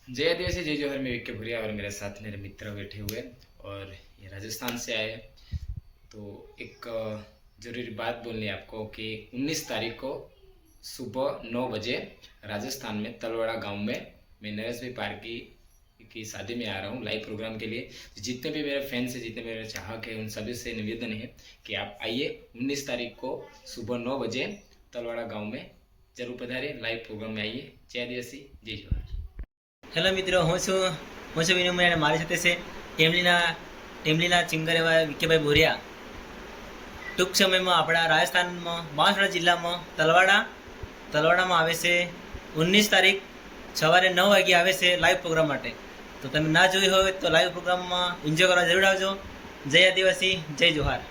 जय आदिवासी जय जौहर में विक्के भुरिया और मेरे साथ मेरे मित्र बैठे हुए और ये राजस्थान से आए। तो एक ज़रूरी बात बोलनी है आपको कि 19 तारीख को सुबह 9 बजे राजस्थान में तलवाड़ा गांव में मैं नरेश भाई पारकी की शादी में आ रहा हूँ लाइव प्रोग्राम के लिए। जितने भी मेरे फैंस हैं, जितने मेरे चाहक हैं, उन सभी से निवेदन है कि आप आइए 19 तारीख को सुबह 9 बजे तलवाड़ा गांव में जरूर पधारिए, लाइव प्रोग्राम में आइए। जय आदिवासी जय जौहर। હેલો મિત્રો, હું છું વિનોમય અને મારી સાથે છે ટેમલીના ચિંગર એવા વિક્કેભાઈ ભુરિયા। ટૂંક સમયમાં આપણા રાજસ્થાનમાં બાંસવાડા જિલ્લામાં તલવાડામાં આવે છે 19 તારીખ સવારે 9 વાગે આવે છે લાઈવ પ્રોગ્રામ માટે। તો તમે ના જોઈ હોય તો લાઈવ પ્રોગ્રામમાં એન્જોય કરવા જરૂર આવજો। જય આદિવાસી જય જોહાર।